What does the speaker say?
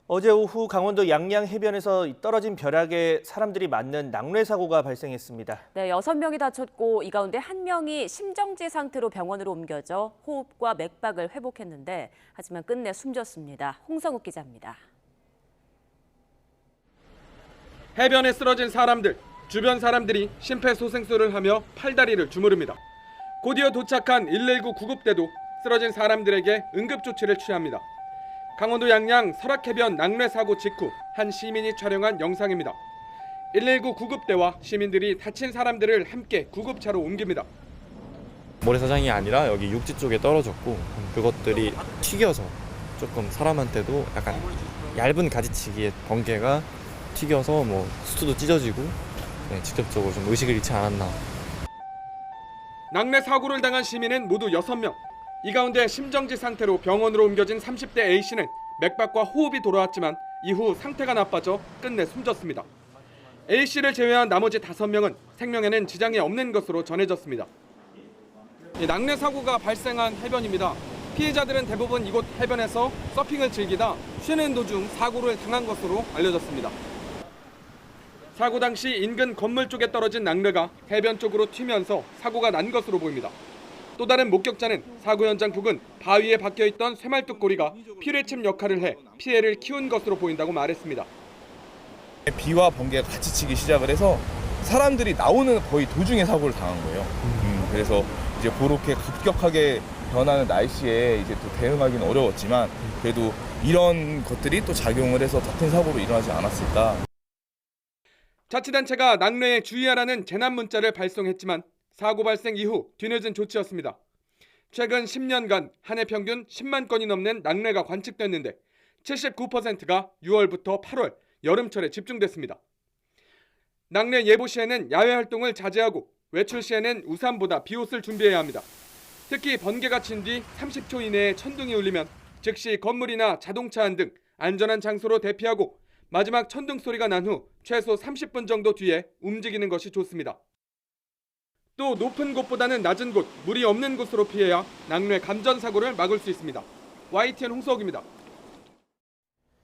어제 오후 강원도 양양 해변에서 떨어진 벼락에 사람들이 맞는 낙뢰 사고가 발생했습니다. 네, 6명이 다쳤고 이 가운데 1명이 심정지 상태로 병원으로 옮겨져 호흡과 맥박을 회복했는데 하지만 끝내 숨졌습니다. 홍성욱 기자입니다. 해변에 쓰러진 사람들, 주변 사람들이 심폐소생술을 하며 팔다리를 주무릅니다. 곧이어 도착한 119 구급대도 쓰러진 사람들에게 응급조치를 취합니다. 강원도 양양 설악해변 낙뢰 사고 직후 한 시민이 촬영한 영상입니다. 119 구급대와 시민들이 다친 사람들을 함께 구급차로 옮깁니다. 모래사장이 아니라 여기 육지 쪽에 떨어졌고 그것들이 튀겨서 조금 사람한테도 약간 얇은 가지치기의 번개가 튀겨서 뭐 수트도 찢어지고 직접적으로 좀 의식을 잃지 않았나. 낙뢰 사고를 당한 시민은 모두 6명. 이 가운데 심정지 상태로 병원으로 옮겨진 30대 A씨는 맥박과 호흡이 돌아왔지만 이후 상태가 나빠져 끝내 숨졌습니다. A씨를 제외한 나머지 5명은 생명에는 지장이 없는 것으로 전해졌습니다. 낙뢰 사고가 발생한 해변입니다. 피해자들은 대부분 이곳 해변에서 서핑을 즐기다 쉬는 도중 사고를 당한 것으로 알려졌습니다. 사고 당시 인근 건물 쪽에 떨어진 낙뢰가 해변 쪽으로 튀면서 사고가 난 것으로 보입니다. 또 다른 목격자는 사고 현장 부근 바위에 박혀있던 쇠말뚝고리가 피뢰침 역할을 해 피해를 키운 것으로 보인다고 말했습니다. 비와 번개가 같이 치기 시작을 해서 사람들이 나오는 거의 도중에 사고를 당한 거예요. 그래서 이제 그렇게 급격하게 변하는 날씨에 이제 또 대응하기는 어려웠지만 그래도 이런 것들이 또 작용을 해서 더 큰 사고로 일어나지 않았을까. 자치단체가 낙뢰에 주의하라는 재난 문자를 발송했지만 사고 발생 이후 뒤늦은 조치였습니다. 최근 10년간 한 해 평균 10만 건이 넘는 낙뢰가 관측됐는데 79%가 6월부터 8월 여름철에 집중됐습니다. 낙뢰 예보 시에는 야외 활동을 자제하고 외출 시에는 우산보다 비옷을 준비해야 합니다. 특히 번개가 친 뒤 30초 이내에 천둥이 울리면 즉시 건물이나 자동차 안 등 안전한 장소로 대피하고 마지막 천둥 소리가 난 후 최소 30분 정도 뒤에 움직이는 것이 좋습니다. 또 높은 곳보다는 낮은 곳, 물이 없는 곳으로 피해야 낙뢰 감전 사고를 막을 수 있습니다. YTN 홍석입니다.